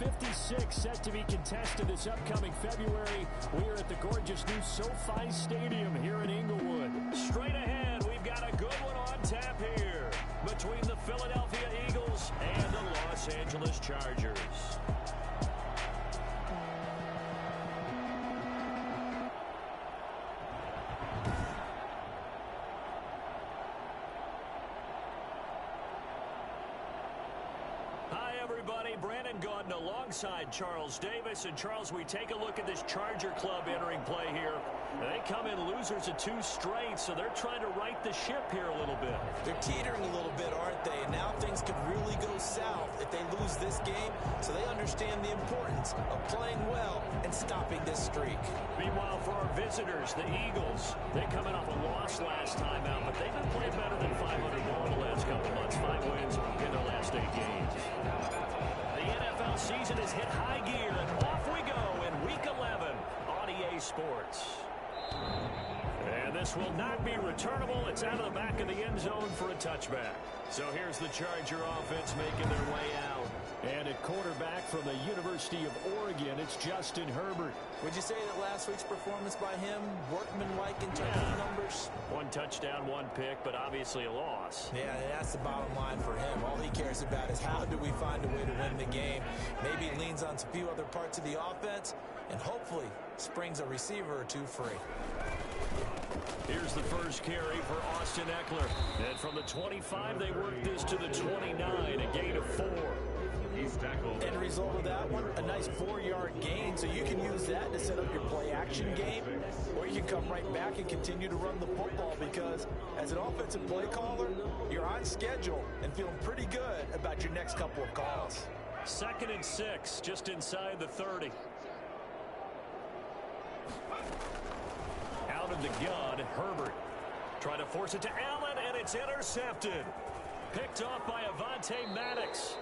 56 set to be contested this upcoming February. We are at the gorgeous new SoFi Stadium here in Inglewood. Straight ahead, we've got a good one on tap here between the Philadelphia Eagles and the Los Angeles Chargers. Alongside Charles Davis. And Charles, we take a look at this Charger club entering play here. They come in losers of 2 straight, so they're trying to right the ship here a little bit. They're teetering a little bit, aren't they? And now things could really go south if they lose this game, so they understand the importance of playing well and stopping this streak. Meanwhile, for our visitors, the Eagles, they coming off a loss last time out, but they've been playing better than 500 over the last couple months. 5 wins in their last 8 games. The NFL season has hit high gear, and off we go in Week 11 on EA Sports. And this will not be returnable. It's out of the back of the end zone for a touchback. So here's the Charger offense making their way out. And at quarterback from the University of Oregon, it's Justin Herbert. Would you say that last week's performance by him, workmanlike in terms of numbers? 1 touchdown, 1 pick, but obviously a loss. Yeah, that's the bottom line for him. All he cares about is how do we find a way to win the game. Maybe he leans on a few other parts of the offense, and hopefully springs a receiver or 2 free. Here's the first carry for Austin Eckler. And from the 25, they work this to the 29, a gain of 4. He's tackled. End result of that one, a nice 4-yard gain, so you can use that to set up your play-action game, or you can come right back and continue to run the football because as an offensive play caller, you're on schedule and feeling pretty good about your next couple of calls. 2nd and 6, just inside the 30. Out of the gun, Herbert. Trying to force it to Allen, and it's intercepted. Picked off by Avonte Maddox.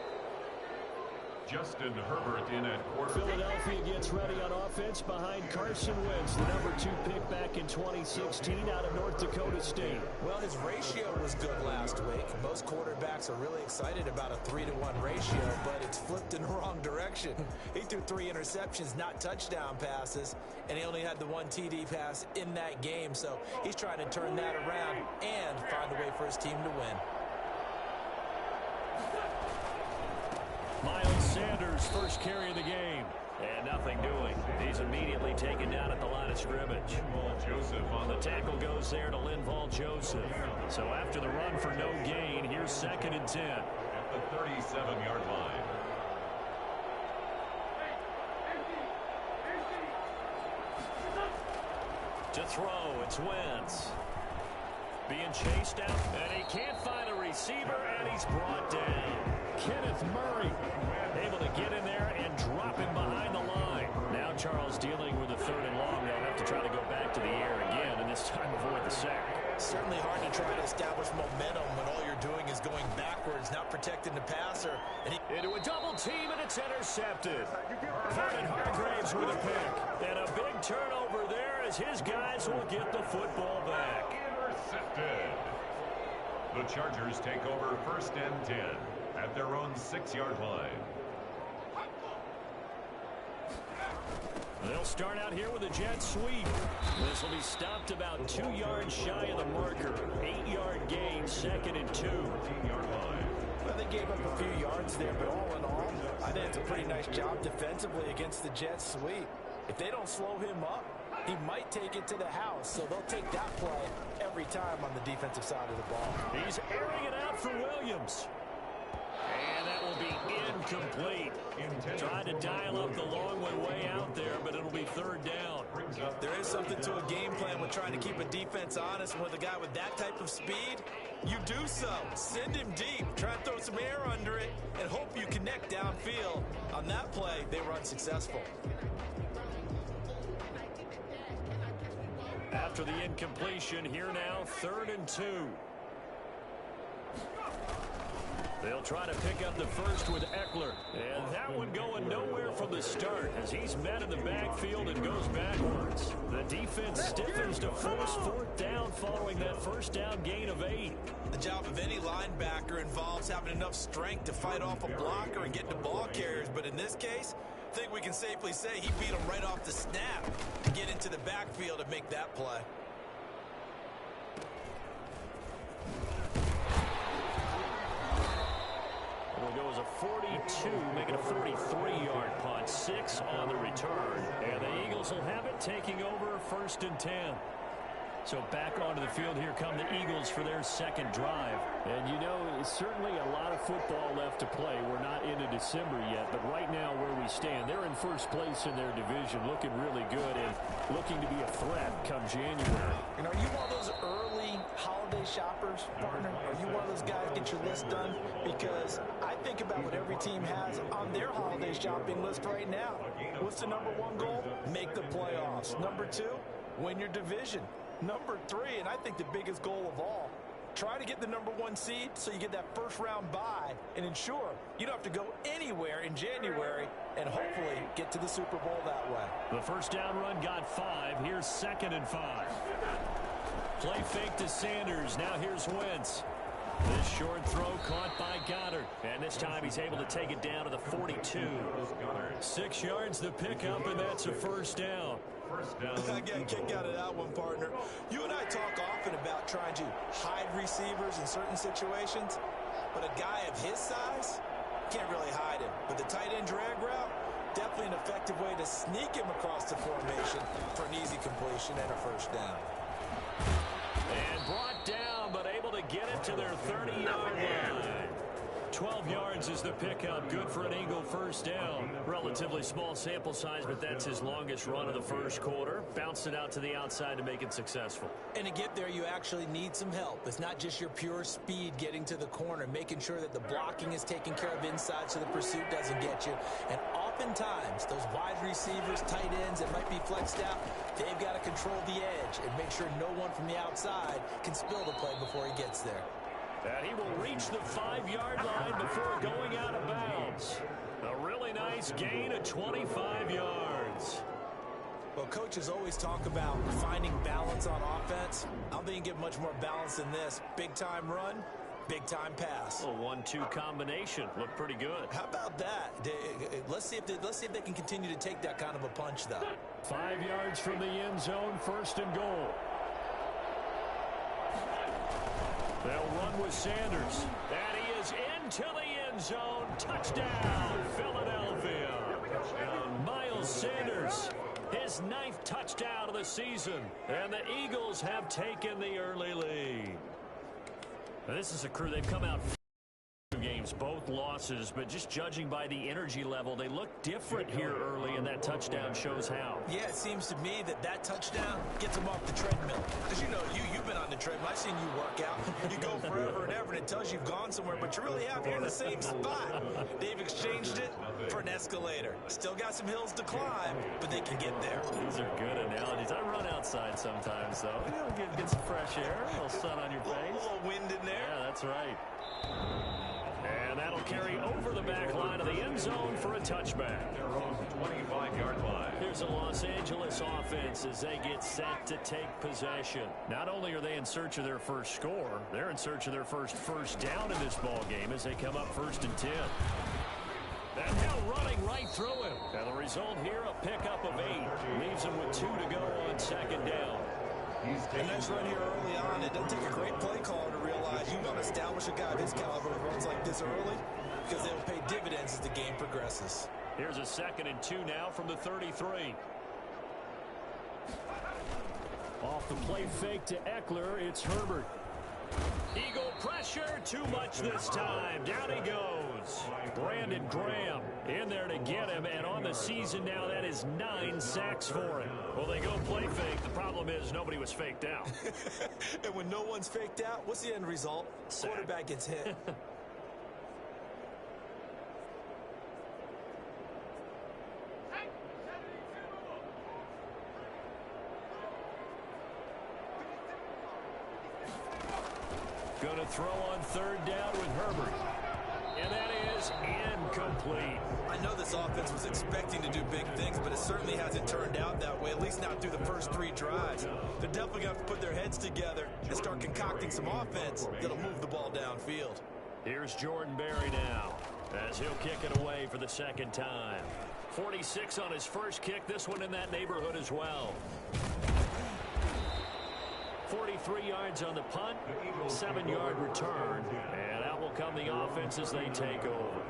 Justin Herbert in at quarterback. Philadelphia gets ready on offense behind Carson Wentz, the number 2 pick back in 2016 out of North Dakota State. Well, his ratio was good last week. Most quarterbacks are really excited about a 3-to-1 ratio, but it's flipped in the wrong direction. He threw 3 interceptions, not touchdown passes, and he only had the 1 TD pass in that game. So he's trying to turn that around and find a way for his team to win. Miles Sanders, first carry of the game. And nothing doing. He's immediately taken down at the line of scrimmage. Joseph on the tackle goes there to Linval Joseph. So after the run for no gain, here's 2nd and 10. At the 37-yard line. To throw, it's Wentz. Being chased out, and he can't find a receiver, and he's brought down. Kenneth Murray able to get in there and drop him behind the line. Now Charles dealing with a 3rd and long. They'll have to try to go back to the air again, and this time avoid the sack. Certainly hard to try to establish momentum when all you're doing is going backwards, not protecting the passer. And into a double team, and it's intercepted. Vernon Hargraves with a pick. And a big turnover there as his guys will get the football back. Intercepted. The Chargers take over 1st and 10 at their own 6-yard line. They'll start out here with a jet sweep. This will be stopped about 2 yards shy of the marker. 8-yard gain, 2nd and 2. 14-yard line. Well, they gave up a few yards there, but all in all, I think it's a pretty nice job defensively against the jet sweep. If they don't slow him up, he might take it to the house, so they'll take that play every time on the defensive side of the ball. He's airing it out for Williams. And that will be incomplete. Trying to dial up the long one way out there, but it'll be 3rd down. There is something to a game plan with trying to keep a defense honest. And with a guy with that type of speed, you do so. Send him deep. Try and throw some air under it and hope you connect downfield. On that play, they were unsuccessful. After the incompletion, here now, 3rd and 2. They'll try to pick up the first with Eckler. And that one going nowhere from the start as he's met in the backfield and goes backwards. The defense stiffens to force fourth down following that first down gain of 8. The job of any linebacker involves having enough strength to fight off a blocker and get to ball carriers. But in this case, I think we can safely say he beat him right off the snap to get into the backfield and make that play. It goes a 42, making a 43-yard punt, 6 on the return. And the Eagles will have it, taking over 1st and 10. So back onto the field, here come the Eagles for their second drive. And you know, it's certainly a lot of football left to play. We're not into December yet, but right now where we stand, they're in first place in their division, looking really good and looking to be a threat come January. And are you one of those early holiday shoppers, partner? Are you one of those guys get your list done? Because I think about what every team has on their holiday shopping list right now. What's the number 1 goal? Make the playoffs. Number 2, win your division. Number 3, and I think the biggest goal of all, try to get the number 1 seed so you get that first round bye and ensure you don't have to go anywhere in January and hopefully get to the Super Bowl that way. The first down run got 5. Here's 2nd and 5. Play fake to Sanders. Now here's Wentz. This short throw caught by Goddard. And this time he's able to take it down to the 42. 6 yards the pickup, and that's a first down. I got a kick out of that one, partner. You and I talk often about trying to hide receivers in certain situations, but a guy of his size can't really hide him. But the tight end drag route, definitely an effective way to sneak him across the formation for an easy completion and a first down. And brought down, but able to get it to their 30-yard line. 12 yards is the pickup. Good for an Eagle first down. Relatively small sample size, but that's his longest run of the first quarter. Bounced it out to the outside to make it successful. And to get there, you actually need some help. It's not just your pure speed getting to the corner, making sure that the blocking is taken care of inside so the pursuit doesn't get you. And oftentimes, those wide receivers, tight ends that might be flexed out, they've got to control the edge and make sure no one from the outside can spill the play before he gets there. And he will reach the 5-yard line before going out of bounds. A really nice gain of 25 yards. Well, coaches always talk about finding balance on offense. I don't think you get much more balance than this. Big-time run, big-time pass. A 1-2 combination. Looked pretty good. How about that? Let's see if they can continue to take that kind of a punch, though. 5 yards from the end zone, 1st and goal. They'll run with Sanders. And he is into the end zone. Touchdown, Philadelphia. Miles Sanders, his 9th touchdown of the season. And the Eagles have taken the early lead. Now, this is a crew. They've come out games, both losses, but just judging by the energy level, they look different here early, and that touchdown shows how. Yeah, it seems to me that touchdown gets them off the treadmill. Because you know, you've been on the treadmill. I've seen you work out. You go forever and ever, and it tells you you've gone somewhere, but you really have. You're in the same spot. They've exchanged it for an escalator. Still got some hills to climb, but they can get there. These are good analogies. I run outside sometimes, though. You know, get some fresh air, a little sun on your face. A little wind in there. Yeah, that's right. And that'll carry over the back line of the end zone for a touchback. 25-yard line. Here's a Los Angeles offense as they get set to take possession. Not only are they in search of their first score, they're in search of their first down in this ball game as they come up 1st and 10. And now running right through him. And the result here, a pickup of 8. Leaves him with 2 to go on 2nd down. And nice run here early on. It doesn't take a great play caller to realize you want to establish a guy of his caliber who runs like this early because they will pay dividends as the game progresses. Here's a 2nd and 2 now from the 33. Off the play fake to Eckler, it's Herbert. Eagle pressure, too much this time. Down he goes. Brandon Graham in there to get him, and on the season now, that is 9 sacks for him. Well, they go play fake. The problem is nobody was faked out. And when no one's faked out, what's the end result? Sack. Quarterback gets hit. Going to throw on 3rd down with Herbert. And that is incomplete. I know this offense was expecting to do big things, but it certainly hasn't turned out that way, at least not through the first 3 drives. They're definitely going to have to put their heads together and start concocting some offense that'll move the ball downfield. Here's Jordan Berry now, as he'll kick it away for the second time. 46 on his first kick, this one in that neighborhood as well. 43 yards on the punt, 7-yard return, and out will come the offense as they take over.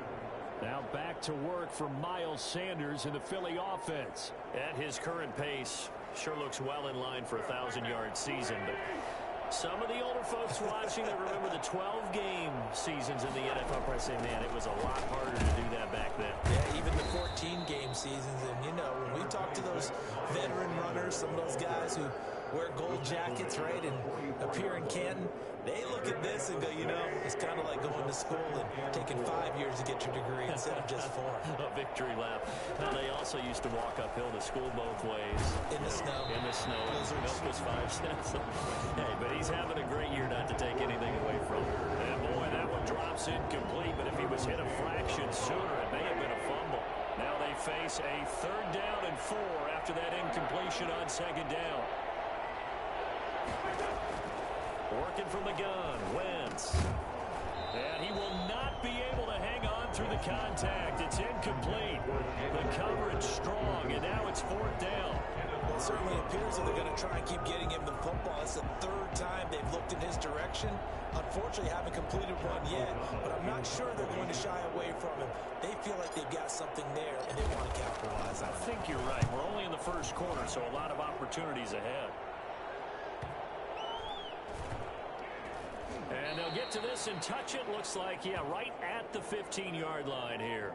Now back to work for Miles Sanders in the Philly offense. At his current pace, sure looks well in line for a 1,000-yard season, but some of the older folks watching that remember the 12-game seasons in the NFL probably say, man, it was a lot harder to do that back then. Yeah, even the 14-game seasons. And, you know, when we talk to those veteran runners, some of those guys who wear gold jackets, right, and appear in Canton, they look at this and go, you know, it's kind of like going to school and taking 5 years to get your degree instead of just 4. A victory lap. Now, they also used to walk uphill to school both ways. In the snow. In the snow. Milk was 5 cents. Hey, but he's having a great year not to take anything away from him. And, boy, that one drops incomplete, but if he was hit a fraction sooner, it may have been a fumble. Now they face a 3rd down and 4 after that incompletion on 2nd down. Working from the gun, Wentz. And he will not be able to hang on through the contact. It's incomplete. The coverage strong, and now it's 4th down. Well, it certainly appears that they're going to try and keep getting him the football. It's the 3rd time they've looked in his direction. Unfortunately, haven't completed one yet, but I'm not sure they're going to shy away from him. They feel like they've got something there, and they want to capitalize on it. I think you're right. We're only in the first quarter, so a lot of opportunities ahead. And they'll get to this and touch it. Looks like, yeah, right at the 15-yard line here.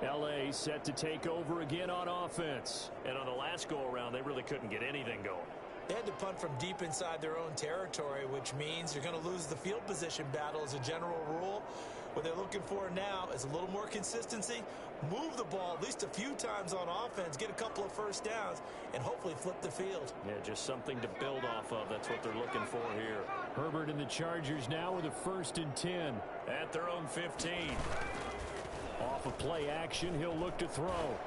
L.A. set to take over again on offense. And on the last go-around, they really couldn't get anything going. They had to punt from deep inside their own territory, which means you're going to lose the field position battle as a general rule. What they're looking for now is a little more consistency, move the ball at least a few times on offense, get a couple of first downs, and hopefully flip the field. Yeah, just something to build off of. That's what they're looking for here. Herbert and the Chargers now with a 1st and 10. At their own 15. Off of play action, he'll look to throw.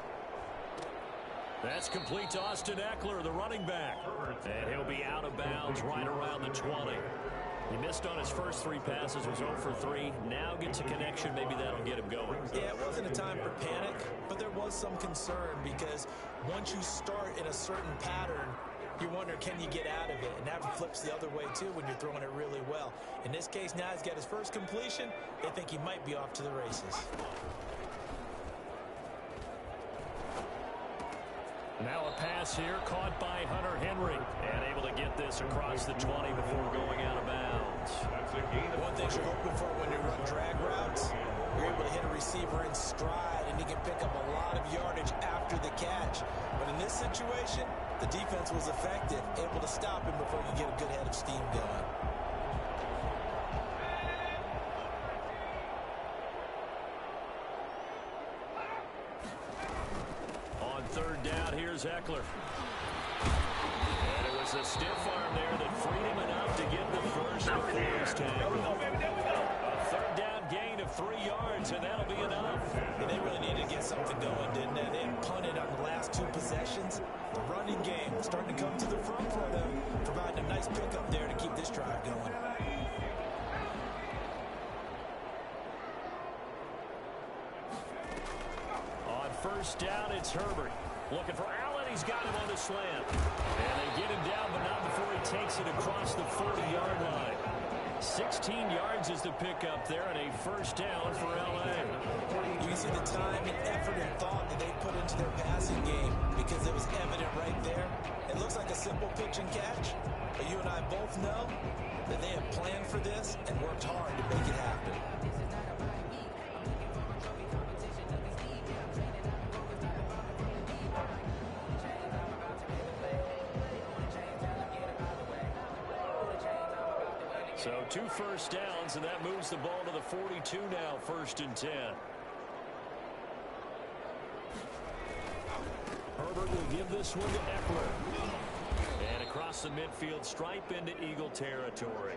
That's complete to Austin Eckler, the running back. And he'll be out of bounds right around the 20. He missed on his first 3 passes, was 0 for 3. Now gets a connection. Maybe that'll get him going. Yeah, it wasn't a time for panic, but there was some concern because once you start in a certain pattern, you wonder, can you get out of it? And that flips the other way, too, when you're throwing it really well. In this case, now he's got his first completion. They think he might be off to the races. Now a pass here caught by Hunter Henry. And able to get this across the 20 before going out of bounds. One thing you're hoping for when you run drag routes, you're able to hit a receiver in stride, and he can pick up a lot of yardage after the catch. But in this situation, the defense was effective, able to stop him before you get a good head of steam going. On 3rd down, here's Eckler. And it was a stiff arm there that freed him enough to get the first before he's tackled. A 3rd down gain of 3 yards, and that'll be enough. And they really needed to get something going, didn't they? They had punted on the last 2 possessions. The running game starting to come to the front for them, providing a nice pickup there to keep this drive going. On 1st down, it's Herbert. Looking for Allen. He's got him on the slant. And they get him down, but not before he takes it across the 40-yard line. 16 yards is the pickup there, and a 1st down for L.A. You can see the time and effort and thought that they put into their passing game because it was evident right there. It looks like a simple pitch and catch, but you and I both know that they have planned for this and worked hard to make it happen. So 2 first downs, and that moves the ball to the 42 now, 1st and 10. Herbert will give this one to Eckler. And across the midfield stripe into Eagle territory.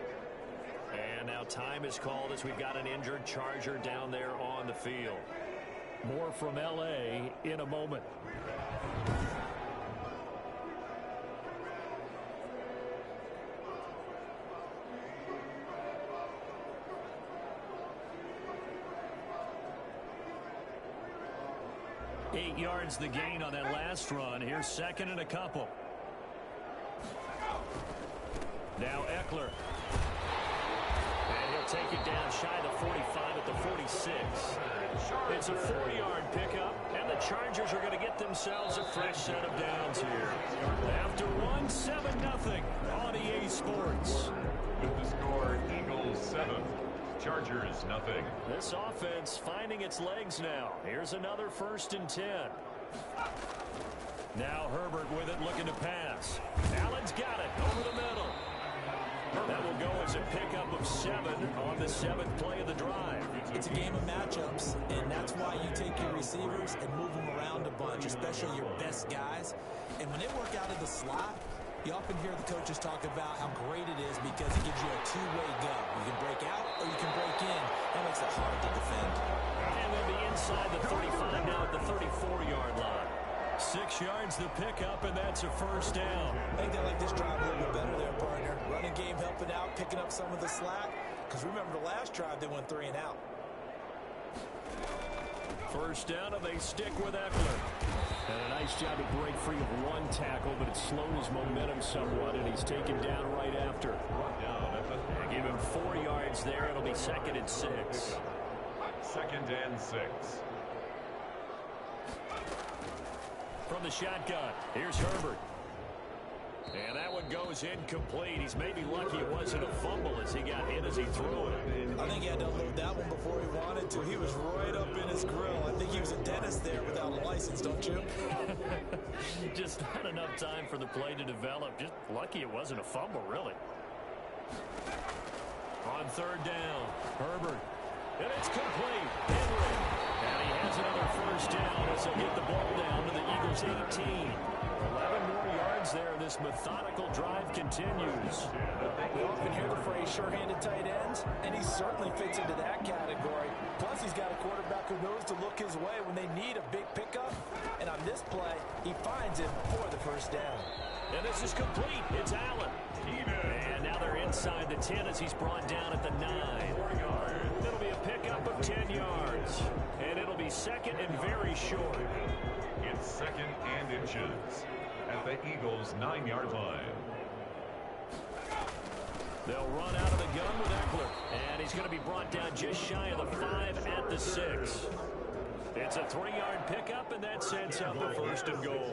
And now time is called as we've got an injured Charger down there on the field. More from L.A. in a moment. Eight yards the gain on that last run. Here's second and a couple. Now Eckler. And he'll take it down shy of the 45 at the 46. It's a 4-yard pickup, and the Chargers are going to get themselves a fresh set of downs here. After one, 7-0 on EA Sports. With the score, Eagles 7. Chargers, nothing. This offense finding its legs now. Here's another 1st and 10. Now Herbert with it, looking to pass. Allen's got it over the middle. That will go as a pickup of 7 on the 7th play of the drive. It's a game of matchups, and that's why you take your receivers and move them around a bunch, especially your best guys. And when they work out of the slot, you often hear the coaches talk about how great it is because it gives you a two-way go. You can break out or you can break in. That makes it hard to defend. And they'll be inside the 35 now at the 34-yard line. 6 yards the pickup, and that's a 1st down. I think they like this drive a little bit better there, partner. Running game helping out, picking up some of the slack. Because remember the last drive, they went 3 and out. 1st down, and they stick with Eckler. And a nice job to break free of one tackle, but it slowed his momentum somewhat, and he's taken down right after. They give him 4 yards there. It'll be 2nd and 6. 2nd and 6. From the shotgun, here's Herbert. And that one goes incomplete. He's maybe lucky it wasn't a fumble as he got hit as he threw it. I think he had to unload that one before he wanted to. He was right up in his grill. I think he was a dentist there without a license, don't you? Just not enough time for the play to develop. Just lucky it wasn't a fumble, really. On 3rd down, Herbert. And it's complete. Henry. And he has another 1st down as he'll get the ball down to the Eagles' 18. 11 more yards there. This methodical drive continues. We often hear the phrase sure-handed tight ends, and he certainly fits into that category. Plus, he's got a quarterback who knows to look his way when they need a big pickup. And on this play, he finds him for the 1st down. And this is complete. It's Allen. And now they're inside the 10 as he's brought down at the 9. It'll be a pickup of 10 yards. And it'll be 2nd and very short. It's 2nd and inches at the Eagles' 9-yard line. They'll run out of the gun with Eckler. And he's going to be brought down just shy of the 5 at the 6. It's a 3-yard pickup, and that sets up a 1st and goal.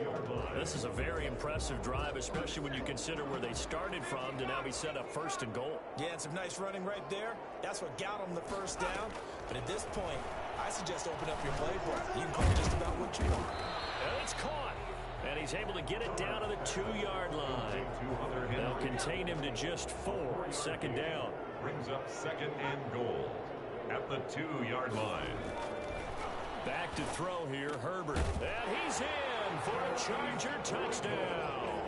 This is a very impressive drive, especially when you consider where they started from to now be set up 1st and goal. Yeah, and some nice running right there. That's what got them the 1st down. But at this point, I suggest open up your playbook. You can call just about what you want. And it's caught. And he's able to get it down to the 2-yard line. They'll contain him to just 4. 2nd down. Brings up 2nd and goal at the 2-yard line. Back to throw here, Herbert. And he's in for a Charger touchdown.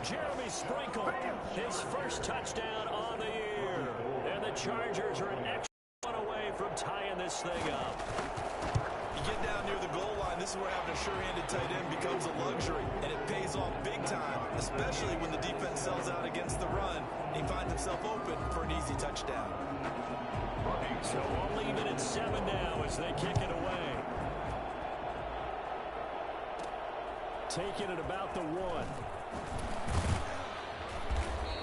Jeremy Sprinkle, his 1st touchdown on the year. And the Chargers are an extra one away from tying this thing up. You get down near the goal line, this is where having a sure-handed tight end becomes a luxury. And it pays off big time, especially when the defense sells out against the run. And he finds himself open for an easy touchdown. So we'll leave it at 7 now as they kick it away. Taking it about the 1.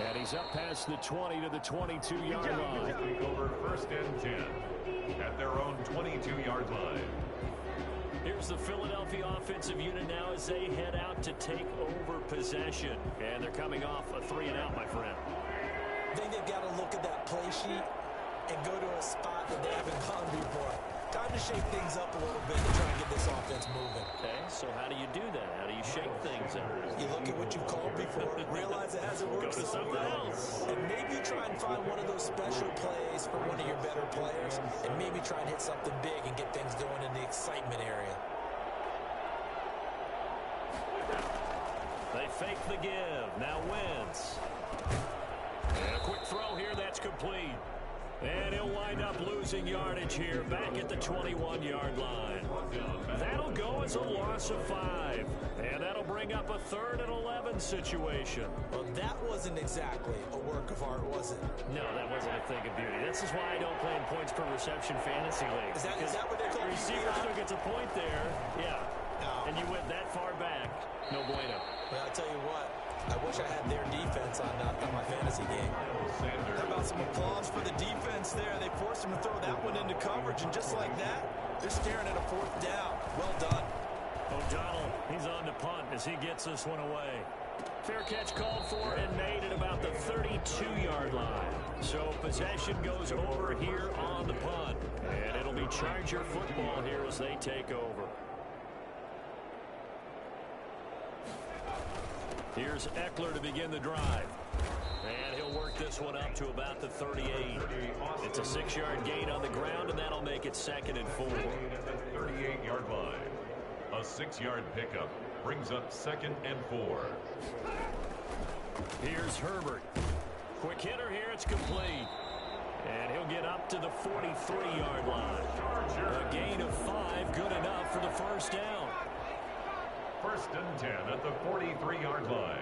And he's up past the 20 to the 22-yard line. Take over 1st and 10 at their own 22-yard line. Here's the Philadelphia offensive unit now as they head out to take over possession. And they're coming off a 3-and-out, my friend. I think they've got to look at that play sheet and go to a spot that they haven't gone before. Time to shake things up a little bit to try and get this offense moving. Okay, so how do you do that? How do you shake things up? You look at what you've called before, realize it hasn't worked Go to so something well, else. and maybe try and find one of those special plays for one of your better players, and maybe try and hit something big and get things going in the excitement area. They fake the give. Now Wentz. And a quick throw here. That's complete. incomplete. And he'll wind up losing yardage here back at the 21-yard line. That'll go as a loss of 5. And that'll bring up a 3rd and 11 situation. Well, that wasn't exactly a work of art, was it? No, that wasn't a thing of beauty. This is why I don't play in points per reception fantasy leagues. Is that what they call the receiver still gets a point there. Yeah. No. And you went that far back. No bueno. Well, I'll tell you what. I wish I had their defense on my fantasy game. How about some applause for the defense there? They forced him to throw that one into coverage, and just like that, they're staring at a 4th down. Well done. O'Donnell, he's on the punt as he gets this one away. Fair catch called for and made at about the 32-yard line. So possession goes over here on the punt. And it'll be Charger football here as they take over. Here's Eckler to begin the drive. And he'll work this one up to about the 38. It's a 6-yard gain on the ground, and that'll make it 2nd and 4. At the 38-yard line. A 6-yard pickup brings up 2nd and 4. Here's Herbert. Quick hitter here. It's complete. And he'll get up to the 43-yard line. A gain of 5, good enough for the 1st down. 1st and 10 at the 43-yard line.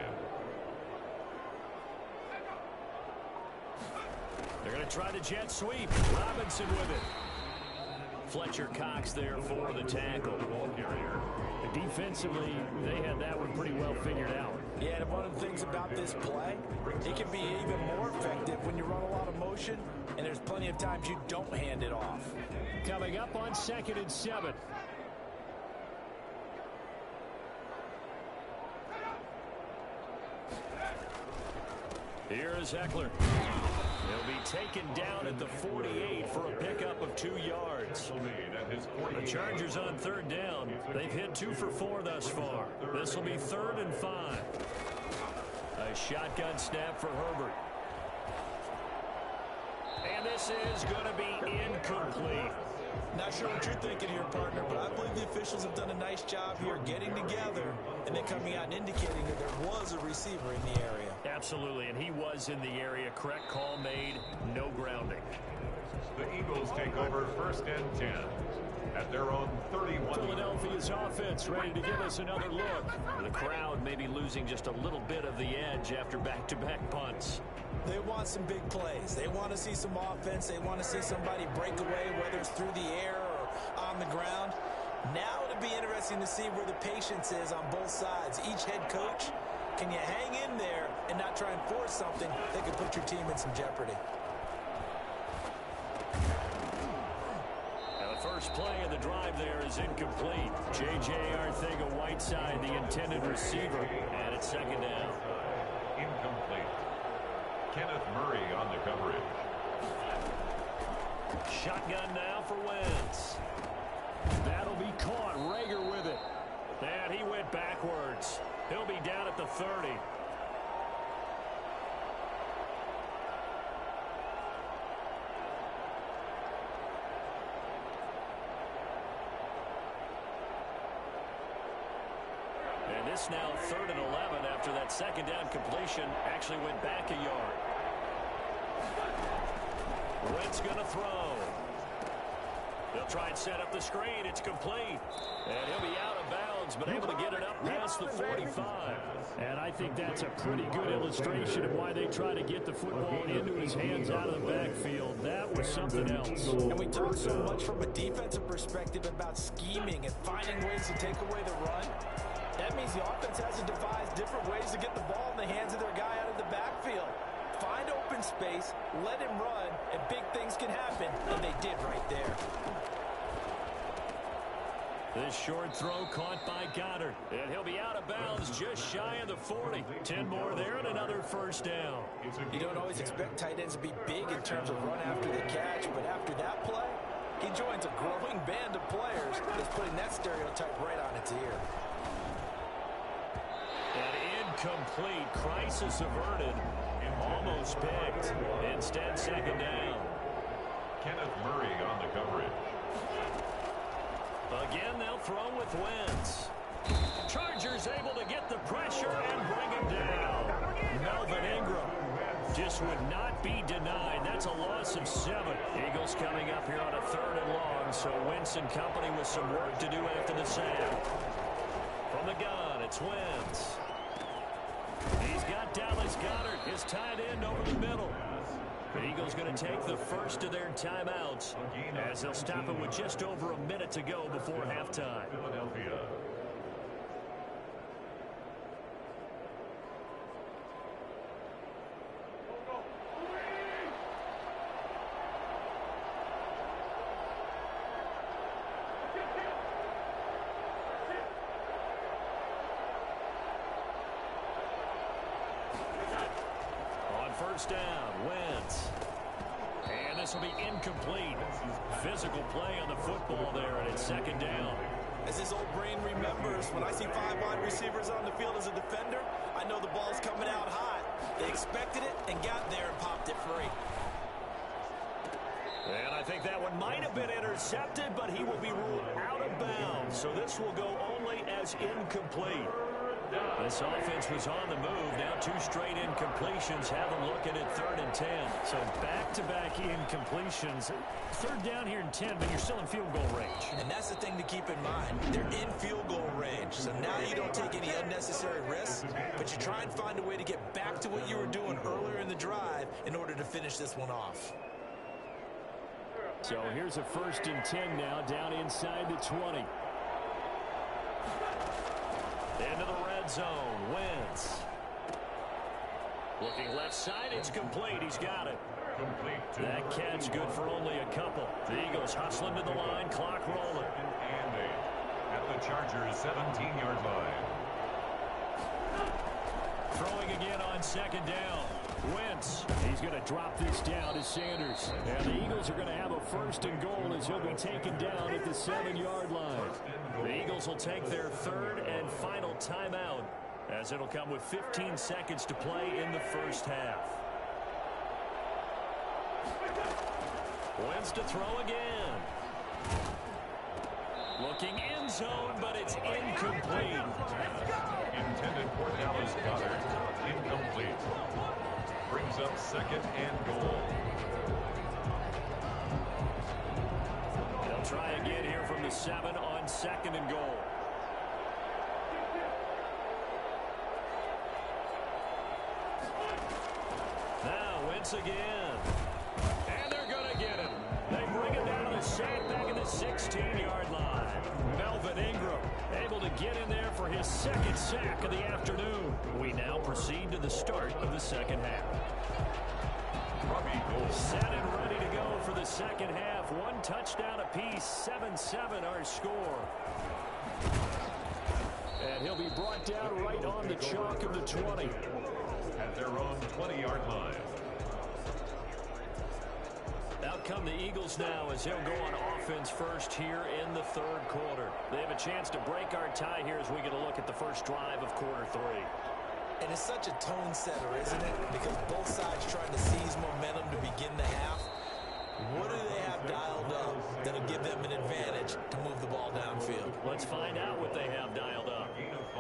They're going to try the jet sweep. Robinson with it. Fletcher Cox there for the tackle. Defensively, they had that one pretty well figured out. Yeah, and one of the things about this play, it can be even more effective when you run a lot of motion, and there's plenty of times you don't hand it off. Coming up on 2nd and 7. Here's Eckler. He'll be taken down at the 48 for a pickup of 2 yards. The Chargers on 3rd down. They've hit 2 for 4 thus far. This will be 3rd and 5. A shotgun snap for Herbert. And this is going to be incomplete. Not sure what you're thinking here, partner, but I believe the officials have done a nice job here getting together and then coming out and indicating that there was a receiver in the area. Absolutely, and he was in the area. Correct call made. No grounding. The Eagles take over 1st and 10 at their own 31. Philadelphia's offense ready to give us another look. The crowd may be losing just a little bit of the edge after back-to-back punts. They want some big plays. They want to see some offense. They want to see somebody break away, whether it's through the air or on the ground. Now it'll be interesting to see where the patience is on both sides. Each head coach, can you hang in there and not try and force something that could put your team in some jeopardy? Now the first play of the drive there is incomplete. J.J. Arcega-Whiteside, the intended receiver, and it's 2nd down. Incomplete. Kenneth Murray on the coverage. Shotgun now for Wentz. That'll be caught. Rager with it. And he went backwards. He'll be down at the 30. And this now 3rd and 11 after that 2nd down completion actually went back a yard. Wentz going to throw. They'll try and set up the screen. It's complete. And he'll be out of bounds, but able to get it up past the 45. And I think that's a pretty good illustration of why they try to get the football into his hands out of the backfield. That was something else. And we talk so much from a defensive perspective about scheming and finding ways to take away the run. That means the offense has to devise different ways to get the ball in the hands of their guy out of the backfield. Find open space, let him run, and big things can happen, and they did right there. This short throw caught by Goddard, and he'll be out of bounds just shy of the 40. 10 more there and another 1st down. You don't always expect tight ends to be big in terms of run after the catch, but after that play, he joins a growing band of players that's putting that stereotype right on its ear. An incomplete. Crisis averted. Almost picked. Instead, 2nd down. Kenneth Murray on the coverage. Again, they'll throw with Wentz. Chargers able to get the pressure and bring him down. Melvin Ingram just would not be denied. That's a loss of 7. Eagles coming up here on a 3rd and long, so Wentz and company with some work to do after the sack. From the gun, it's Wentz. He's got Dallas Goedert, his tight end, over the middle. The Eagles going to take the first of their timeouts as they'll stop it with just over a minute to go before halftime. Philadelphia. First down, Wentz. And this will be incomplete. Physical play on the football there, and it's 2nd down. As his old brain remembers, when I see 5 wide receivers on the field as a defender, I know the ball's coming out hot. They expected it and got there and popped it free. And I think that one might have been intercepted, but he will be ruled out of bounds. So this will go only as incomplete. This offense was on the move. Now 2 straight incompletions have them looking at 3rd and 10. So back-to-back incompletions. 3rd down here and 10, but you're still in field goal range. And that's the thing to keep in mind. They're in field goal range. So now you don't take any unnecessary risks, but you try and find a way to get back to what you were doing earlier in the drive in order to finish this one off. So here's a 1st and 10 now, down inside the 20. Into the red zone, Wentz. Looking left side, it's complete. He's got it. That catch good for only a couple. The Eagles hustling to the line, clock rolling. And 8 at the Chargers' 17-yard line. Throwing again on 2nd down. Wentz. He's going to drop this down to Sanders. And the Eagles are going to have a 1st and goal as he'll be taken down at the 7-yard line. The Eagles will take their 3rd and final timeout as it'll come with 15 seconds to play in the first half. Wentz to throw again. Looking end zone, but it's incomplete. Intended for Dallas Goedert. Incomplete. Brings up 2nd and goal. They'll try again here from the 7 on 2nd and goal. Now Wentz again. And they're going to get him. They bring him down to the sack back in the 16-yard line. Melvin Ingram able to get in there for his 2nd sack of the afternoon. We now proceed to the start of the 2nd half. Set and ready to go for the 2nd half. 1 touchdown apiece, 7-7 our score. And he'll be brought down right on the chalk of the 20. At their own 20-yard line. Out come the Eagles now as they'll go on offense first here in the 3rd quarter. They have a chance to break our tie here as we get a look at the first drive of quarter 3. And it's such a tone setter, isn't it? Because both sides trying to seize momentum to begin the half. What do they have dialed up that'll give them an advantage to move the ball downfield? Let's find out what they have dialed up.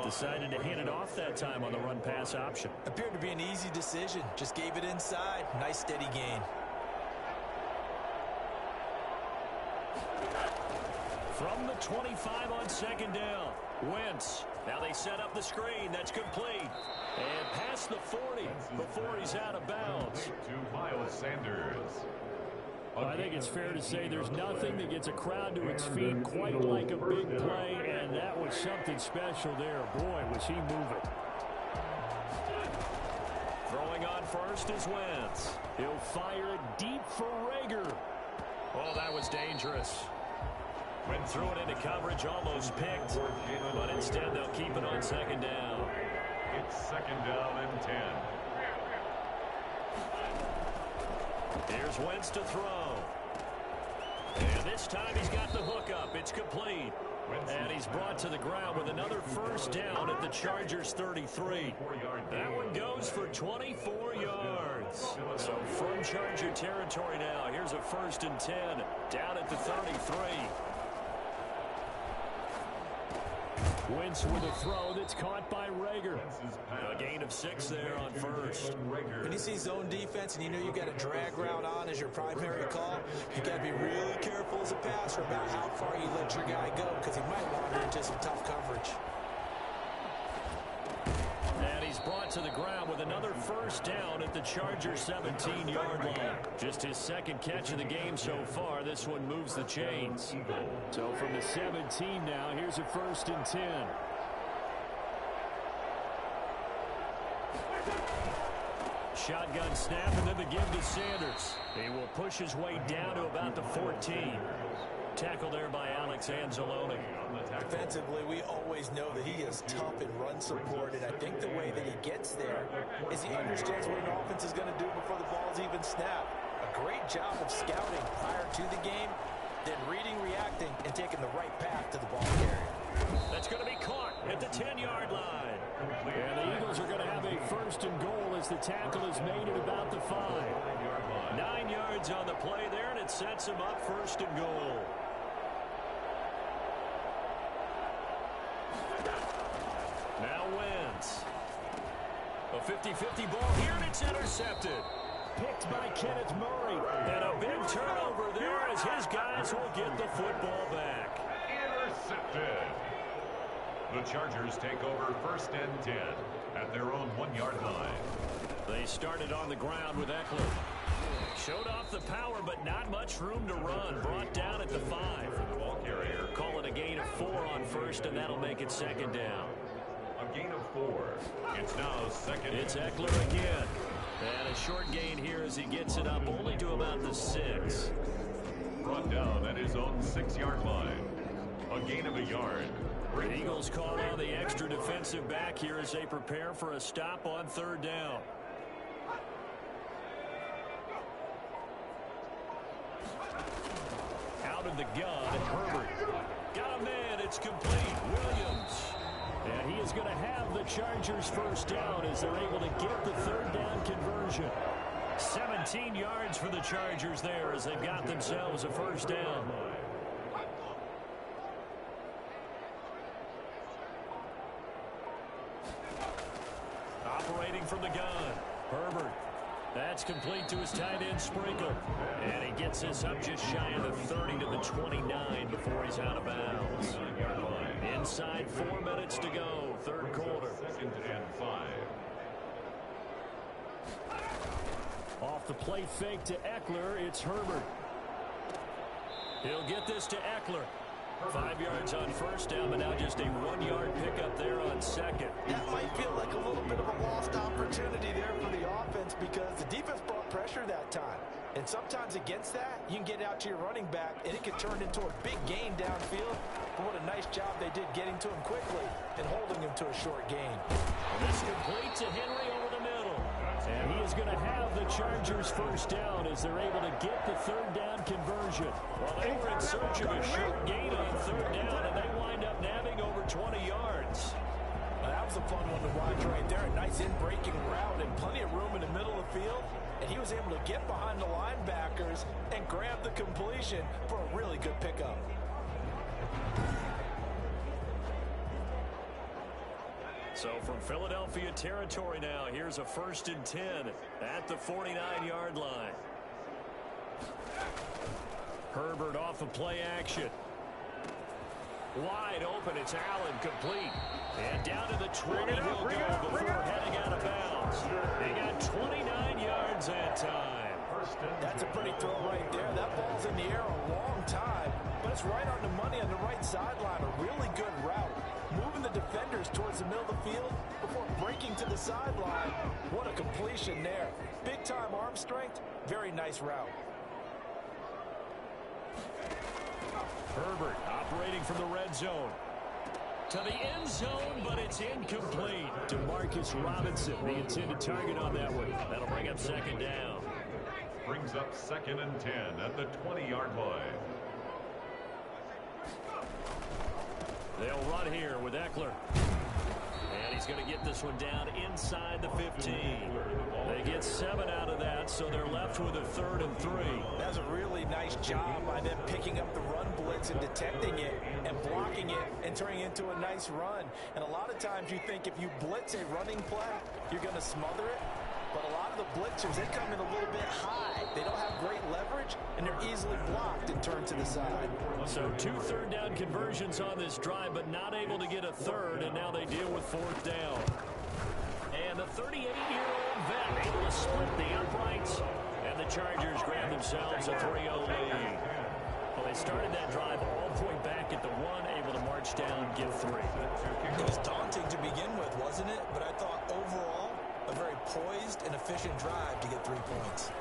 Decided to hand it off that time on the run-pass option. Appeared to be an easy decision. Just gave it inside. Nice steady gain. From the 25 on 2nd down. Wentz. Now they set up the screen. That's complete. And past the 40 before he's out of bounds. To Miles Sanders. I think it's fair to say there's nothing that gets a crowd to its feet quite like a big play, and that was something special there. Boy, was he moving. Throwing on first is Wentz. He'll fire it deep for Rager. Oh, that was dangerous. Threw it into coverage, almost picked, but instead they'll keep it on 2nd down. It's 2nd down and 10. Here's Wentz to throw. And this time he's got the hook up. It's complete. And he's brought to the ground with another 1st down at the Chargers 33. That one goes for 24 yards. So from Charger territory now, here's a 1st and 10 down at the 33. Wentz with a throw that's caught by Rager. A gain of 6 there on first. When you see zone defense and you know you got a drag route on as your primary call, you got to be really careful as a passer about how far you let your guy go because he might wander into some tough coverage. And he's brought to the ground with another first down at the Chargers' 17-yard line. Just his second catch of the game so far. This one moves the chains. So from the 17 now, here's a 1st and 10. Shotgun snap and then the give to Sanders. He will push his way down to about the 14. Tackle there by Alex Anzalone. Defensively, we always know that he is tough in run support, and I think the way that he gets there is he understands what an offense is going to do before the ball's even snapped. A great job of scouting prior to the game, then reading, reacting, and taking the right path to the ball carrier. That's going to be caught at the 10-yard line. And the Eagles are going to have a 1st and goal as the tackle is made at about the 5. 9 yards on the play there, and it sets him up 1st and goal. Now Wentz. A 50-50 ball here, and it's intercepted. Picked by Kenneth Murray. And a big turnover there as his guys will get the football back. Intercepted. The Chargers take over 1st and 10 at their own 1-yard line. They started on the ground with Eckler. Showed off the power, but not much room to run. Brought down at the 5. The ball carrier. Call it a gain of 4 on first, and that'll make it 2nd down. A gain of 4. It's now 2nd. It's Eckler again. And a short gain here as he gets it up only to about the 6. Brought down at his own 6-yard line. A gain of 1 yard. The Eagles call on the extra defensive back here as they prepare for a stop on 3rd down. Out of the gun, Herbert. Got a man, it's complete. Williams. And he is going to have the Chargers' 1st down as they're able to get the 3rd down conversion. 17 yards for the Chargers there as they've got themselves a 1st down. Operating from the gun, Herbert. That's complete to his tight end, Sprinkle. And he gets this up just shy of the 30 to the 29 before he's out of bounds. Inside 4 minutes to go, 3rd quarter. 2nd and 5. Off the play fake to Eckler, it's Herbert. He'll get this to Eckler. 5 yards on 1st down, but now just a 1-yard pickup there on 2nd. That might feel like a little bit of a lost opportunity there for the offense because the defense brought pressure that time. And sometimes against that, you can get out to your running back, and it can turn into a big gain downfield. But what a nice job they did getting to him quickly and holding him to a short gain. This complete to Henry over the middle. And he is going to have the Chargers' 1st down as they're able to get the 3rd down conversion. Well, they were in search of a short gain on 3rd down, and they wind up nabbing over 20 yards. Well, that was a fun one to watch right there. A nice in-breaking route and plenty of room in the middle of the field. And he was able to get behind the linebackers and grab the completion for a really good pickup. So from Philadelphia territory now, here's a 1st and 10 at the 49-yard line. Herbert off of play action. Wide open, it's Allen, complete. And down to the 20 he'll go before heading out of bounds. He got 29 yards that time. That's a pretty throw right there. That ball's in the air a long time, but it's right on the money on the right sideline. A really good route. Moving the defenders towards the middle of the field before breaking to the sideline. What a completion there. Big-time arm strength. Very nice route. Herbert operating from the red zone. To the end zone, but it's incomplete. To Marcus Robinson, the intended target on that one. That'll bring up 2nd down. Brings up 2nd and 10 at the 20-yard line. They'll run here with Eckler. And he's going to get this one down inside the 15. They get 7 out of that. out, so they're left with a 3rd and 3. That's a really nice job by them picking up the run blitz and detecting it and blocking it and turning it into a nice run. And a lot of times you think if you blitz a running play, you're going to smother it. But a lot of the blitzers, they come in a little bit high. They don't have great leverage, and they're easily blocked and turned to the side. So 2 third-down conversions on this drive, but not able to get a 3rd, and now they deal with 4th down. And the 38-year-old vet able to split the uprights, and the Chargers grab themselves a 3-0 lead. Well, they started that drive all the way back at the 1, able to march down, get 3. It was daunting to begin with, wasn't it? But I thought overall, a very poised and efficient drive to get 3 points.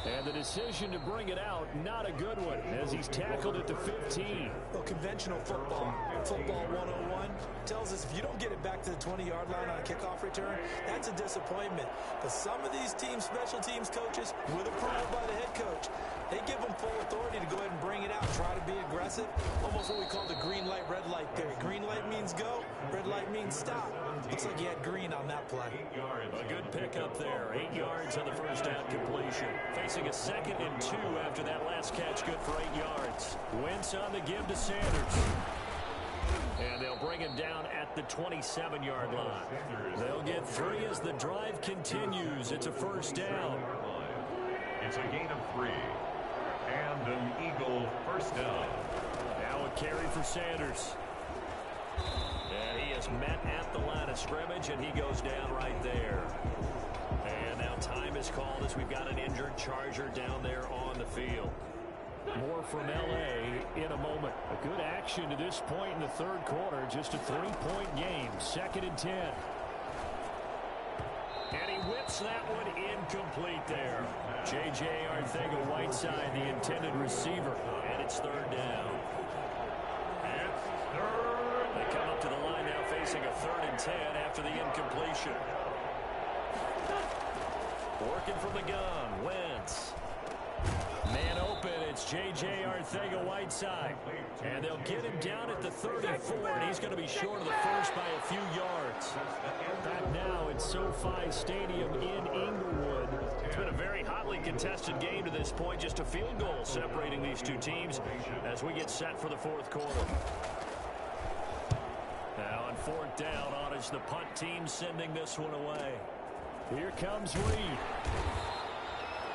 And the decision to bring it out, not a good one, as he's tackled at the 15. Well, conventional football 101, tells us if you don't get it back to the 20-yard line on a kickoff return, that's a disappointment. But some of these teams, special teams coaches, with approval by the head coach, they give them full authority to go ahead and bring it out, try to be aggressive, almost what we call the green light, red light theory. Green light means go, red light means stop. Looks like he had green on that play. A good pickup there, 8 yards on the first down completion. Facing a 2nd and 2 after that last catch, good for 8 yards. Wentz on the give to Sanders. And they'll bring him down at the 27-yard line. They'll get 3 as the drive continues. It's a 1st down. It's a gain of 3. And an Eagle 1st down. Now a carry for Sanders. And he is met at the line of scrimmage, and he goes down right there. And now time is called as we've got an injured Charger down there on the field. More from L.A. in a moment. A good action to this point in the 3rd quarter. Just a 3-point game. 2nd and 10. And he whips that one incomplete there. J.J. Arcega-Whiteside, the intended receiver. And it's 3rd down. They come up to the line now facing a 3rd and 10 after the incompletion. Working from the gun, Wentz. Man open, it's J.J. Arcega-Whiteside. And they'll get him down at the 34, and he's going to be short of the first by a few yards. Back now at SoFi Stadium in Inglewood. It's been a very hotly contested game to this point. Just a field goal separating these two teams as we get set for the 4th quarter. Now on 4th down, on is the punt team sending this one away. Here comes Reed.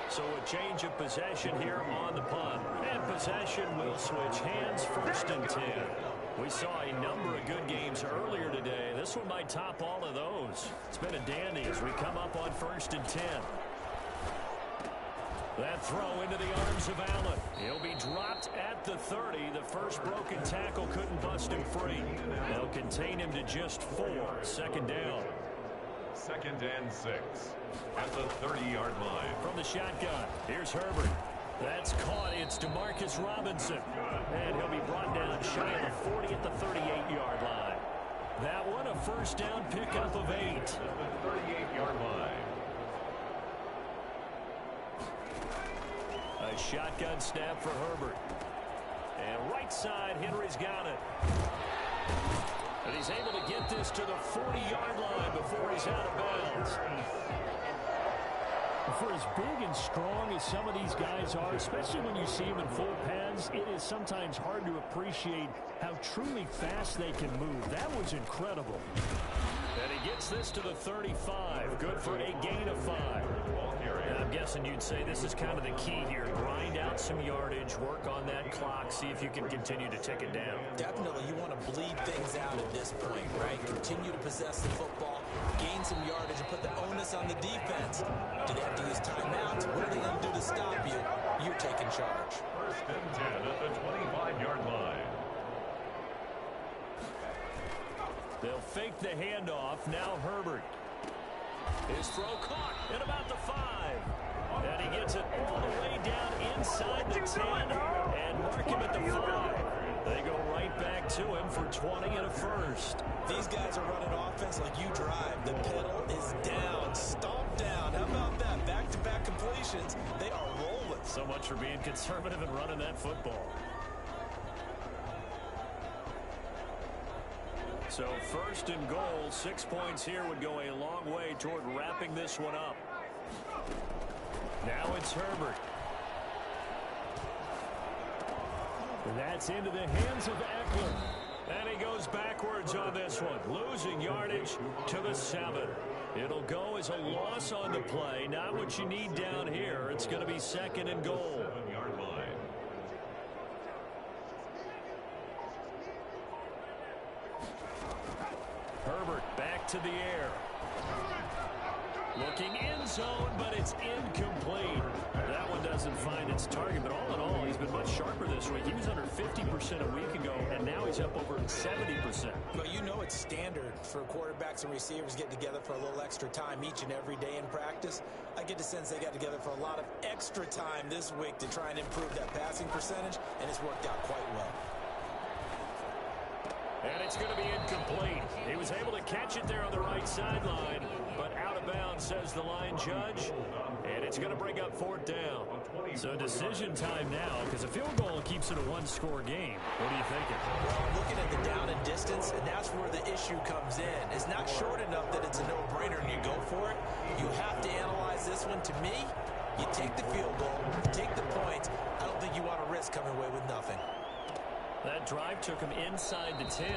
So a change of possession here on the punt. And possession will switch hands, 1st and 10. We saw a number of good games earlier today. This one might top all of those. It's been a dandy as we come up on 1st and 10. That throw into the arms of Allen. He'll be dropped at the 30. The first broken tackle couldn't bust him free. They'll contain him to just 4. 2nd down. 2nd and 6 at the 30-yard line. From the shotgun, here's Herbert. That's caught. It's Demarcus Robinson. And he'll be brought down shy of the 40 at the 38-yard line. That one a 1st down pickup of 8. At the 38-yard line. A shotgun snap for Herbert. And right side, Henry's got it. And he's able to get this to the 40-yard line before he's out of bounds. For as big and strong as some of these guys are, especially when you see them in full pads, it is sometimes hard to appreciate how truly fast they can move. That was incredible. And he gets this to the 35. Good for a gain of 5. And I'm guessing you'd say this is kind of the key here. Grind out some yardage, work on that clock, see if you can continue to tick it down. Definitely, you want to bleed things out at this point, right? Continue to possess the football, gain some yardage, and put the onus on the defense. Do they have to use timeouts? What are they going to do to stop you? You're taking charge. 1st and 10 at the 25-yard line. They'll fake the handoff. Now Herbert. His throw caught at about the 5. And he gets it all the way down inside the 10 and mark him at the 5. They go right back to him for 20 and a 1st. These guys are running offense like you drive. The pedal is down, stomp down. How about that? Back-to-back completions. They are rolling. So much for being conservative and running that football. So 1st and goal, 6 points here would go a long way toward wrapping this one up. Now it's Herbert. And that's into the hands of Eckler. And he goes backwards on this one, losing yardage to the 7. It'll go as a loss on the play. Not what you need down here. It's going to be 2nd and goal. 7-yard line. Herbert back to the air. Looking end zone, but it's incomplete. That one doesn't find its target, but all in all, he's been much sharper this week. He was under 50% a week ago, and now he's up over 70%. Well, you know it's standard for quarterbacks and receivers getting together for a little extra time each and every day in practice. I get the sense they got together for a lot of extra time this week to try and improve that passing percentage, and it's worked out quite well. And it's going to be incomplete. He was able to catch it there on the right sideline, but out of bounds, says the line judge. And it's going to bring up 4th down. So decision time now, because a field goal keeps it a one-score game. What are you thinking? Well, I'm looking at the down and distance, and that's where the issue comes in. It's not short enough that it's a no-brainer and you go for it. You have to analyze this one. To me, you take the field goal, take the points. I don't think you want to risk coming away with nothing. That drive took him inside the 10.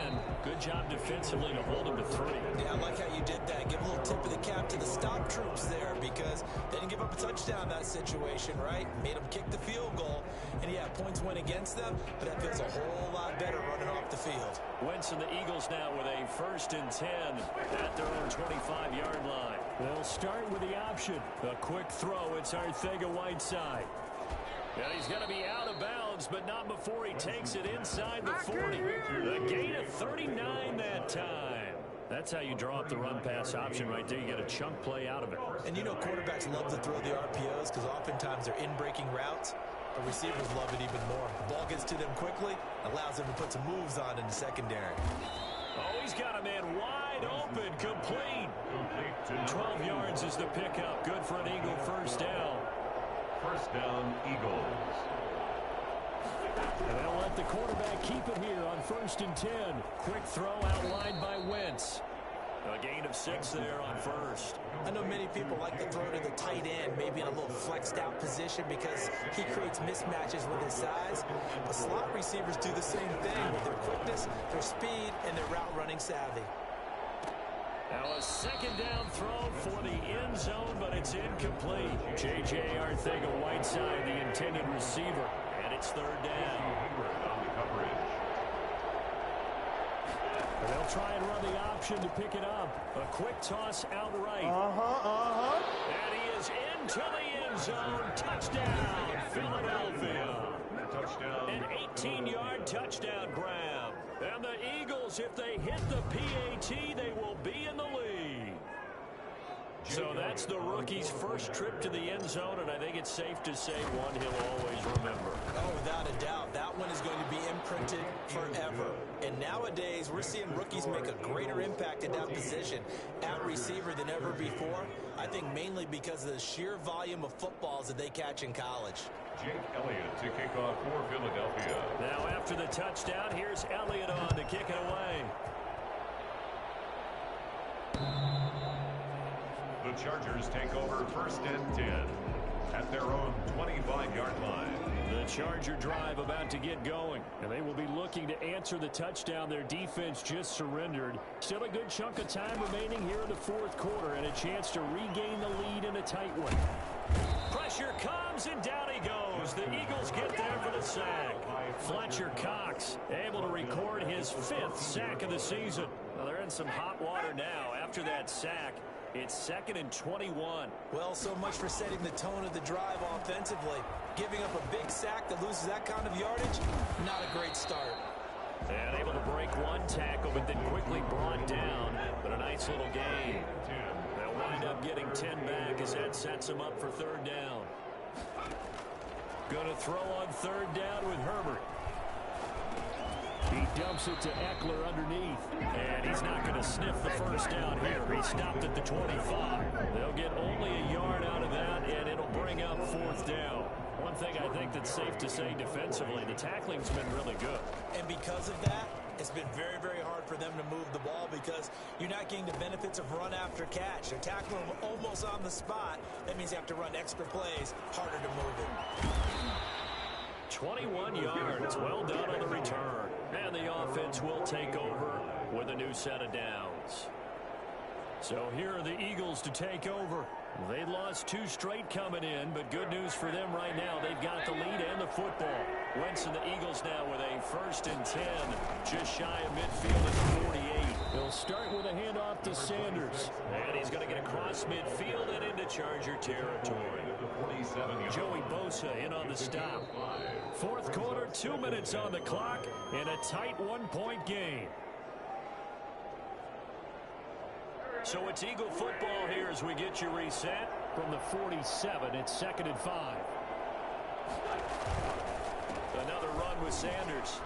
Good job defensively to hold him to 3. Yeah, I like how you did that. Give a little tip of the cap to the stop troops there because they didn't give up a touchdown in that situation, right? Made them kick the field goal. And, yeah, points went against them, but that feels a whole lot better running off the field. Wentz and the Eagles now with a 1st and 10 at their own 25-yard line. They'll start with the option. A quick throw. It's Arcega-Whiteside. And he's going to be out of bounds, but not before he takes it inside the 40. A gain of 39 that time. That's how you draw up the run-pass option right there. You get a chunk play out of it. And you know quarterbacks love to throw the RPOs because oftentimes they're in-breaking routes. But receivers love it even more. The ball gets to them quickly, allows them to put some moves on in the secondary. Oh, he's got a man wide open, complete. 12 yards is the pickup. Good for an Eagle 1st down. 1st down, Eagles. And they'll let the quarterback keep it here on 1st and 10. Quick throw outlined by Wentz. A gain of 6 there on 1st. I know many people like to throw to the tight end, maybe in a little flexed out position because he creates mismatches with his size. But slot receivers do the same thing with their quickness, their speed, and their route running savvy. Now a 2nd down throw for the end zone, but it's incomplete. J.J. Arcega-Whiteside, the intended receiver, and it's 3rd down. On the coverage. And they'll try and run the option to pick it up. A quick toss outright. And he is into the end zone. Touchdown, Philadelphia. Touchdown. An 18-yard touchdown grab. And the Eagles, if they hit the PAT, they will be in the lead. So that's the rookie's first trip to the end zone, and I think it's safe to say one he'll always remember. Oh, without a doubt. That one is going to be imprinted forever. And nowadays, we're seeing rookies make a greater impact at that position at receiver than ever before. I think mainly because of the sheer volume of footballs that they catch in college. Jake Elliott to kick off for Philadelphia. Now after the touchdown, here's Elliott on to kick it away. The Chargers take over 1st and 10 at their own 25-yard line. The Charger drive about to get going, and they will be looking to answer the touchdown their defense just surrendered. Still a good chunk of time remaining here in the 4th quarter and a chance to regain the lead in a tight one. Pressure comes, and down he goes. The Eagles get there for the sack. Fletcher Cox able to record his 5th sack of the season. Well, they're in some hot water now after that sack. It's 2nd and 21. Well, so much for setting the tone of the drive offensively. Giving up a big sack that loses that kind of yardage, not a great start. And able to break one tackle, but then quickly brought down. But a nice little gain. They'll wind up getting 10 back as that sets them up for 3rd down. Going to throw on 3rd down with Herbert. He dumps it to Eckler underneath. And he's not going to sniff the 1st down here. He stopped at the 25. They'll get only a yard out of that, and it'll bring up 4th down. One thing I think that's safe to say defensively, the tackling's been really good. And because of that, It's been very, very hard for them to move the ball because you're not getting the benefits of run after catch. They're tackling them almost on the spot. That means you have to run extra plays, harder to move it. 21 yards. Well done on the return. And the offense will take over with a new set of downs. So here are the Eagles to take over. They lost 2 straight coming in, but good news for them right now. They've got the lead and the football. Wentz and the Eagles now with a 1st and 10, just shy of midfield at 48. They'll start with a handoff to Sanders. And he's going to get across midfield and into Charger territory. Joey Bosa in on the stop. 4th quarter, 2 minutes on the clock, and a tight 1-point game. So it's Eagle football here as we get you reset. From the 47, it's 2nd and 5. Another run with Sanders.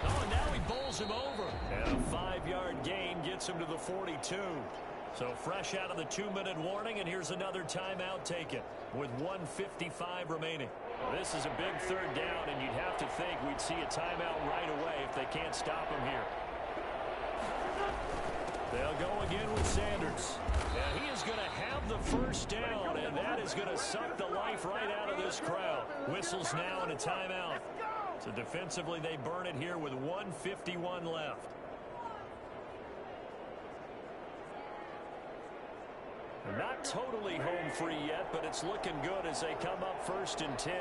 Oh, and now he bowls him over. And a 5-yard gain gets him to the 42. So fresh out of the 2-minute warning, and here's another timeout taken with 1:55 remaining. This is a big 3rd down, and you'd have to think we'd see a timeout right away if they can't stop him here. They'll go again with Sanders. And he is going to have the 1st down, and that is going to suck the life right out of this crowd. Whistles now and a timeout. So defensively, they burn it here with 1:51 left. Not totally home free yet, but it's looking good as they come up 1st and 10.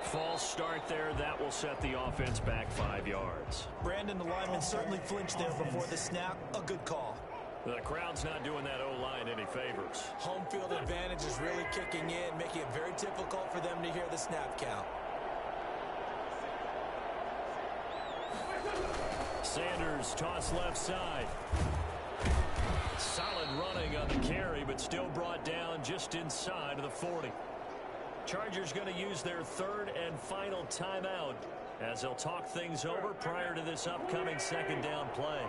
False start there. That will set the offense back 5 yards. Brandon, the lineman certainly flinched there before the snap. A good call. The crowd's not doing that O-line any favors. Home field advantage is really kicking in, making it very difficult for them to hear the snap count. Sanders toss left side. Solid running on the carry, but still brought down just inside of the 40. Chargers going to use their 3rd and final timeout as they'll talk things over prior to this upcoming 2nd down play.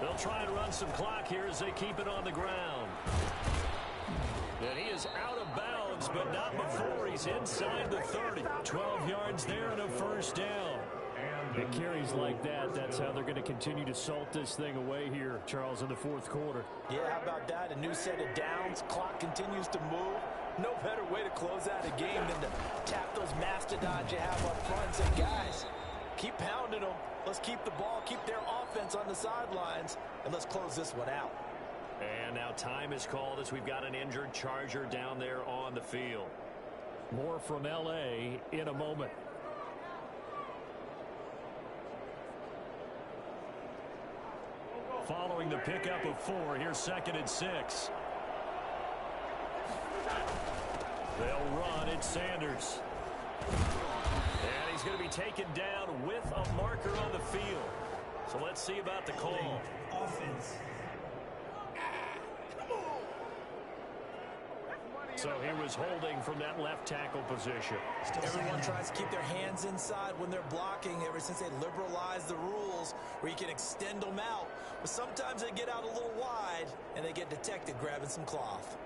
They'll try and run some clock here as they keep it on the ground. And he is out of bounds, but not before he's inside the 30. 12 yards there and a 1st down. It carries like that. That's how they're going to continue to salt this thing away here, Charles, in the 4th quarter. Yeah, how about that? A new set of downs. Clock continues to move. No better way to close out a game than to tap those mastodons you have up front and say, guys, keep pounding them. Let's keep the ball, keep their offense on the sidelines, and let's close this one out. And now time is called as we've got an injured Charger down there on the field. More from L.A. in a moment. Following the pickup of 4, here's 2nd and 6. They'll run. It's Sanders. And he's going to be taken down with a marker on the field. So let's see about the call. Offense. So he was holding from that left tackle position. Everyone tries to keep their hands inside when they're blocking ever since they liberalized the rules where you can extend them out. But sometimes they get out a little wide and they get detected grabbing some cloth.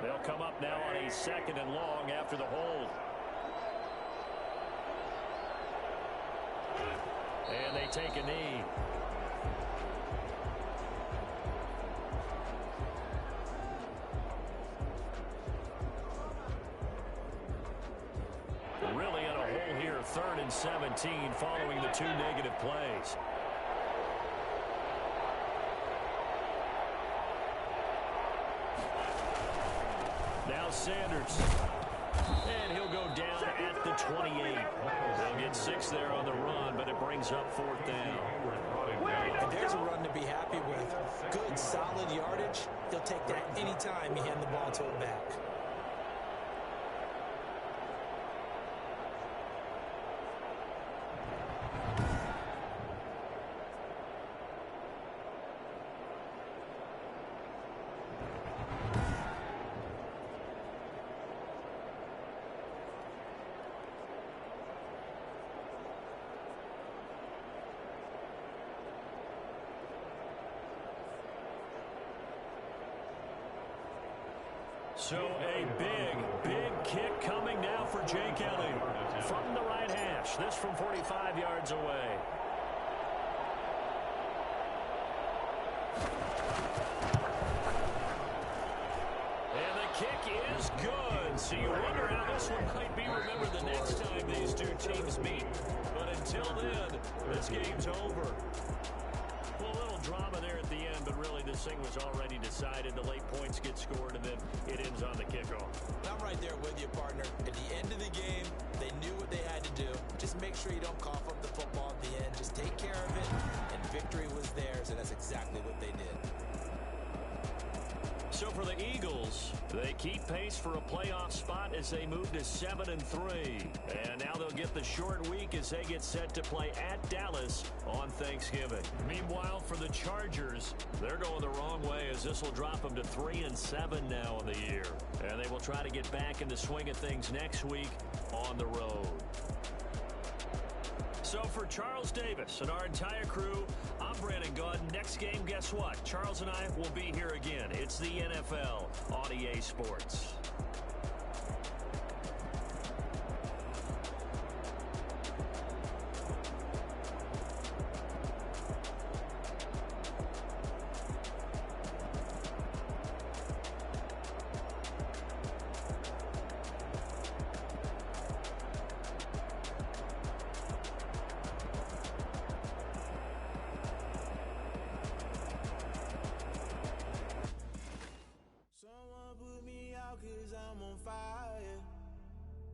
They'll come up now on a 2nd and long after the hold. And they take a knee. Really in a hole here, 3rd and 17 following the 2 negative plays. Now Sanders. And he'll go down at the 28. They'll get 6 there on the run, but it brings up 4th down. And there's a run to be happy with. Good, solid yardage. He'll take that anytime you hand the ball to him back. So a big kick coming now for Jake Elliott. From the right hash, this from 45 yards away. And the kick is good. So you wonder how this one might be remembered the next time these two teams meet. But until then, this game's over. Well, a little drama there at the end, but really this thing was already decided. The late points get scored, and then it ends on the kickoff. I'm right there with you, partner. At the end of the game, they knew what they had to do. Just make sure you don't cough up the football at the end. Just take care of it, and victory was theirs, and that's exactly what they did. So for the Eagles, they keep pace for a playoff spot as they move to 7-3. And now they'll get the short week as they get set to play at Dallas on Thanksgiving. Meanwhile, for the Chargers, they're going the wrong way as this will drop them to 3-7 now in the year. And they will try to get back in the swing of things next week on the road. So for Charles Davis and our entire crew, I'm Brandon Gunn. Next game, guess what? Charles and I will be here again. It's the NFL on EA Sports.